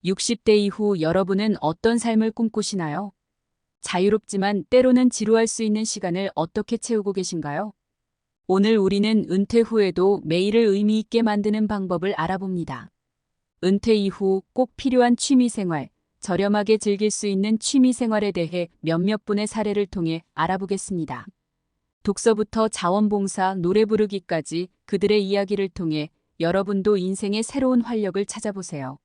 60대 이후 여러분은 어떤 삶을 꿈꾸시나요? 자유롭지만 때로는 지루할 수 있는 시간을 어떻게 채우고 계신가요? 오늘 우리는 은퇴 후에도 매일을 의미 있게 만드는 방법을 알아봅니다. 은퇴 이후 꼭 필요한 취미 생활, 저렴하게 즐길 수 있는 취미 생활에 대해 몇몇 분의 사례를 통해 알아보겠습니다. 독서부터 자원봉사, 노래 부르기까지 그들의 이야기를 통해 여러분도 인생의 새로운 활력을 찾아보세요.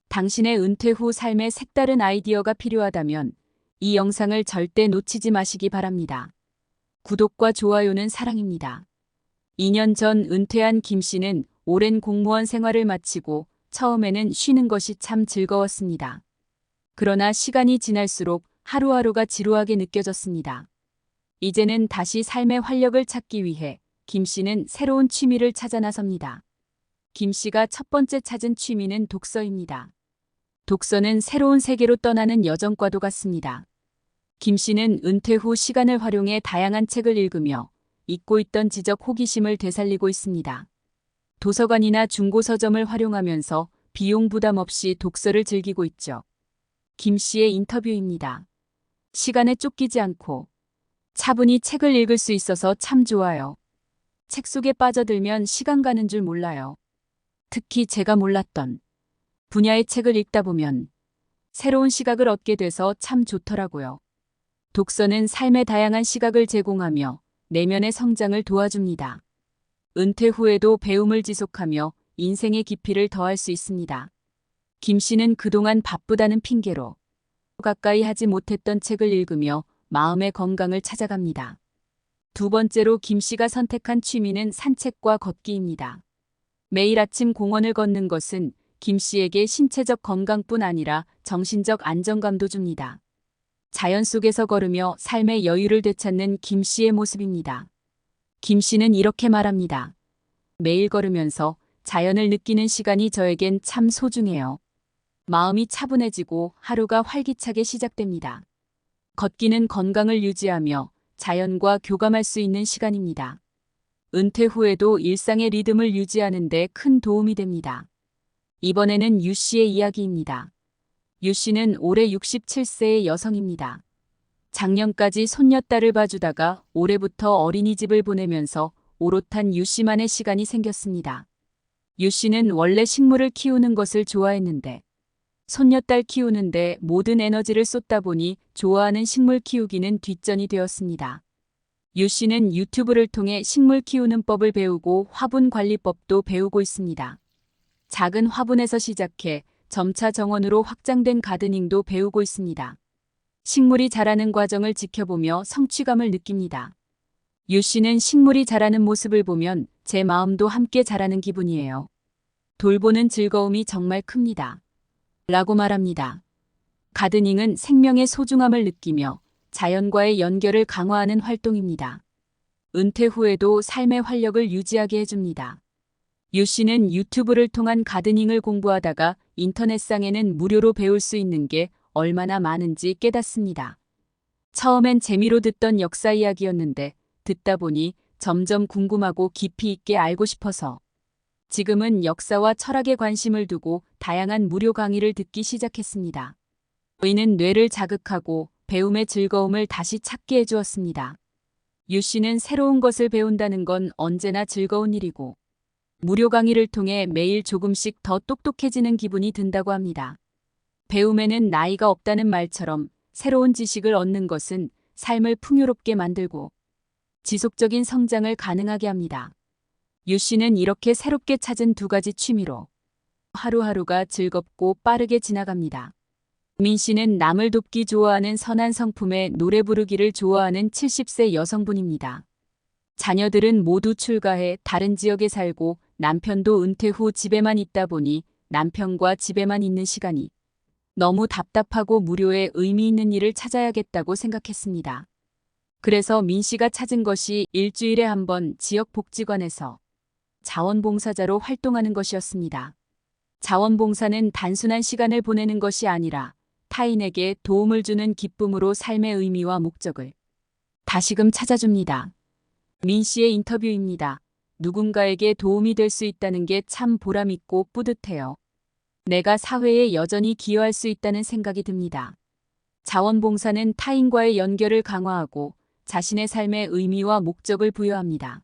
당신의 은퇴 후 삶의 색다른 아이디어가 필요하다면 이 영상을 절대 놓치지 마시기 바랍니다. 구독과 좋아요는 사랑입니다. 2년 전 은퇴한 김 씨는 오랜 공무원 생활을 마치고 처음에는 쉬는 것이 참 즐거웠습니다. 그러나 시간이 지날수록 하루하루가 지루하게 느껴졌습니다. 이제는 다시 삶의 활력을 찾기 위해 김 씨는 새로운 취미를 찾아 나섭니다. 김 씨가 첫 번째 찾은 취미는 독서입니다. 독서는 새로운 세계로 떠나는 여정과도 같습니다. 김 씨는 은퇴 후 시간을 활용해 다양한 책을 읽으며 잊고 있던 지적 호기심을 되살리고 있습니다. 도서관이나 중고서점을 활용하면서 비용 부담 없이 독서를 즐기고 있죠. 김 씨의 인터뷰입니다. 시간에 쫓기지 않고 차분히 책을 읽을 수 있어서 참 좋아요. 책 속에 빠져들면 시간 가는 줄 몰라요. 특히 제가 몰랐던 분야의 책을 읽다 보면 새로운 시각을 얻게 돼서 참 좋더라고요. 독서는 삶의 다양한 시각을 제공하며 내면의 성장을 도와줍니다. 은퇴 후에도 배움을 지속하며 인생의 깊이를 더할 수 있습니다. 김 씨는 그동안 바쁘다는 핑계로 가까이 하지 못했던 책을 읽으며 마음의 건강을 찾아갑니다. 두 번째로 김 씨가 선택한 취미는 산책과 걷기입니다. 매일 아침 공원을 걷는 것은 김 씨에게 신체적 건강뿐 아니라 정신적 안정감도 줍니다. 자연 속에서 걸으며 삶의 여유를 되찾는 김 씨의 모습입니다. 김 씨는 이렇게 말합니다. 매일 걸으면서 자연을 느끼는 시간이 저에겐 참 소중해요. 마음이 차분해지고 하루가 활기차게 시작됩니다. 걷기는 건강을 유지하며 자연과 교감할 수 있는 시간입니다. 은퇴 후에도 일상의 리듬을 유지하는 데 큰 도움이 됩니다. 이번에는 유 씨의 이야기입니다. 유 씨는 올해 67세의 여성입니다. 작년까지 손녀딸을 봐주다가 올해부터 어린이집을 보내면서 오롯한 유 씨만의 시간이 생겼습니다. 유 씨는 원래 식물을 키우는 것을 좋아했는데 손녀딸 키우는데 모든 에너지를 쏟다 보니 좋아하는 식물 키우기는 뒷전이 되었습니다. 유 씨는 유튜브를 통해 식물 키우는 법을 배우고 화분 관리법도 배우고 있습니다. 작은 화분에서 시작해 점차 정원으로 확장된 가드닝도 배우고 있습니다. 식물이 자라는 과정을 지켜보며 성취감을 느낍니다. 유 씨는 식물이 자라는 모습을 보면 제 마음도 함께 자라는 기분이에요. 돌보는 즐거움이 정말 큽니다. 라고 말합니다. 가드닝은 생명의 소중함을 느끼며 자연과의 연결을 강화하는 활동입니다. 은퇴 후에도 삶의 활력을 유지하게 해줍니다. 유 씨는 유튜브를 통한 가드닝을 공부하다가 인터넷상에는 무료로 배울 수 있는 게 얼마나 많은지 깨닫습니다. 처음엔 재미로 듣던 역사 이야기였는데 듣다 보니 점점 궁금하고 깊이 있게 알고 싶어서 지금은 역사와 철학에 관심을 두고 다양한 무료 강의를 듣기 시작했습니다. 이는 뇌를 자극하고 배움의 즐거움을 다시 찾게 해주었습니다. 유 씨는 새로운 것을 배운다는 건 언제나 즐거운 일이고 무료 강의를 통해 매일 조금씩 더 똑똑해지는 기분이 든다고 합니다. 배움에는 나이가 없다는 말처럼 새로운 지식을 얻는 것은 삶을 풍요롭게 만들고 지속적인 성장을 가능하게 합니다. 유 씨는 이렇게 새롭게 찾은 두 가지 취미로 하루하루가 즐겁고 빠르게 지나갑니다. 민 씨는 남을 돕기 좋아하는 선한 성품의 노래 부르기를 좋아하는 70세 여성분입니다. 자녀들은 모두 출가해 다른 지역에 살고 남편도 은퇴 후 집에만 있다 보니 남편과 집에만 있는 시간이 너무 답답하고 무료의 의미 있는 일을 찾아야겠다고 생각했습니다. 그래서 민 씨가 찾은 것이 일주일에 한 번 지역 복지관에서 자원봉사자로 활동하는 것이었습니다. 자원봉사는 단순한 시간을 보내는 것이 아니라 타인에게 도움을 주는 기쁨으로 삶의 의미와 목적을 다시금 찾아줍니다. 민 씨의 인터뷰입니다. 누군가에게 도움이 될 수 있다는 게 참 보람있고 뿌듯해요. 내가 사회에 여전히 기여할 수 있다는 생각이 듭니다. 자원봉사는 타인과의 연결을 강화하고 자신의 삶의 의미와 목적을 부여합니다.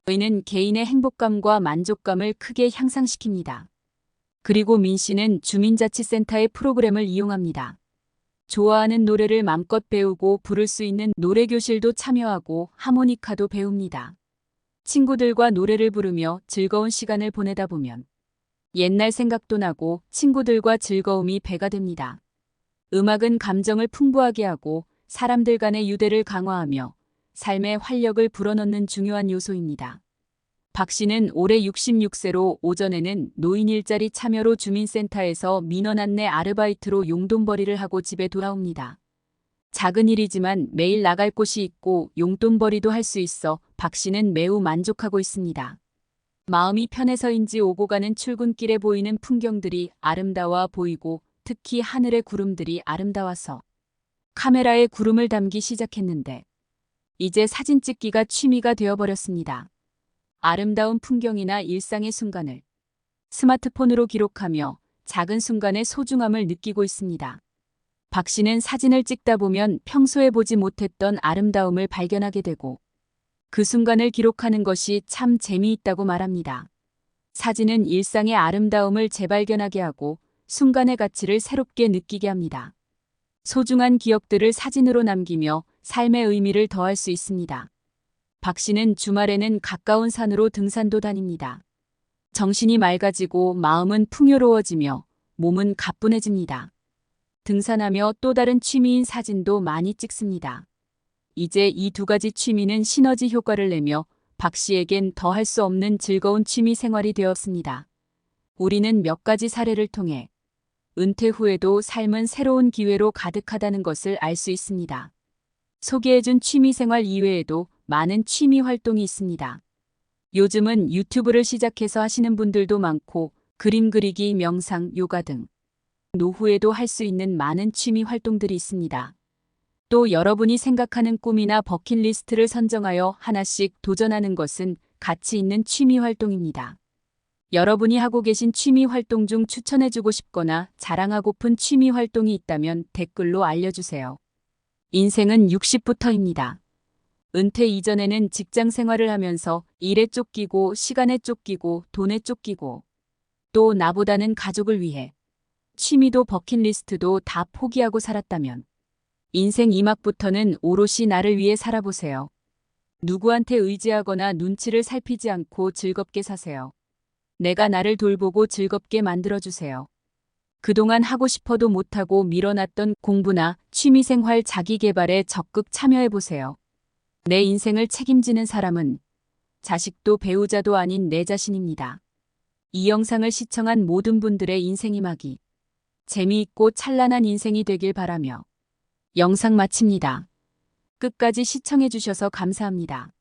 저희는 개인의 행복감과 만족감을 크게 향상시킵니다. 그리고 민 씨는 주민자치센터의 프로그램을 이용합니다. 좋아하는 노래를 맘껏 배우고 부를 수 있는 노래교실도 참여하고 하모니카도 배웁니다. 친구들과 노래를 부르며 즐거운 시간을 보내다 보면 옛날 생각도 나고 친구들과 즐거움이 배가 됩니다. 음악은 감정을 풍부하게 하고 사람들 간의 유대를 강화하며 삶의 활력을 불어넣는 중요한 요소입니다. 박 씨는 올해 66세로 오전에는 노인 일자리 참여로 주민센터에서 민원 안내 아르바이트로 용돈벌이를 하고 집에 돌아옵니다. 작은 일이지만 매일 나갈 곳이 있고 용돈벌이도 할 수 있어 박 씨는 매우 만족하고 있습니다. 마음이 편해서인지 오고 가는 출근길에 보이는 풍경들이 아름다워 보이고 특히 하늘의 구름들이 아름다워서 카메라에 구름을 담기 시작했는데 이제 사진 찍기가 취미가 되어버렸습니다. 아름다운 풍경이나 일상의 순간을 스마트폰으로 기록하며 작은 순간의 소중함을 느끼고 있습니다. 박 씨는 사진을 찍다 보면 평소에 보지 못했던 아름다움을 발견하게 되고 그 순간을 기록하는 것이 참 재미있다고 말합니다. 사진은 일상의 아름다움을 재발견하게 하고 순간의 가치를 새롭게 느끼게 합니다. 소중한 기억들을 사진으로 남기며 삶의 의미를 더할 수 있습니다. 박 씨는 주말에는 가까운 산으로 등산도 다닙니다. 정신이 맑아지고 마음은 풍요로워지며 몸은 가뿐해집니다. 등산하며 또 다른 취미인 사진도 많이 찍습니다. 이제 이 두 가지 취미는 시너지 효과를 내며 박 씨에겐 더할 수 없는 즐거운 취미 생활이 되었습니다. 우리는 몇 가지 사례를 통해 은퇴 후에도 삶은 새로운 기회로 가득하다는 것을 알 수 있습니다. 소개해준 취미 생활 이외에도 많은 취미 활동이 있습니다. 요즘은 유튜브를 시작해서 하시는 분들도 많고 그림 그리기, 명상, 요가 등 노후에도 할 수 있는 많은 취미 활동들이 있습니다. 또 여러분이 생각하는 꿈이나 버킷리스트를 선정하여 하나씩 도전하는 것은 가치 있는 취미 활동입니다. 여러분이 하고 계신 취미 활동 중 추천해주고 싶거나 자랑하고픈 취미 활동이 있다면 댓글로 알려주세요. 인생은 60부터입니다. 은퇴 이전에는 직장 생활을 하면서 일에 쫓기고 시간에 쫓기고 돈에 쫓기고 또 나보다는 가족을 위해 취미도 버킷리스트도 다 포기하고 살았다면 인생 이막부터는 오롯이 나를 위해 살아보세요. 누구한테 의지하거나 눈치를 살피지 않고 즐겁게 사세요. 내가 나를 돌보고 즐겁게 만들어주세요. 그동안 하고 싶어도 못하고 밀어놨던 공부나 취미생활 자기개발에 적극 참여해보세요. 내 인생을 책임지는 사람은 자식도 배우자도 아닌 내 자신입니다. 이 영상을 시청한 모든 분들의 인생이막이 재미있고 찬란한 인생이 되길 바라며 영상 마칩니다. 끝까지 시청해주셔서 감사합니다.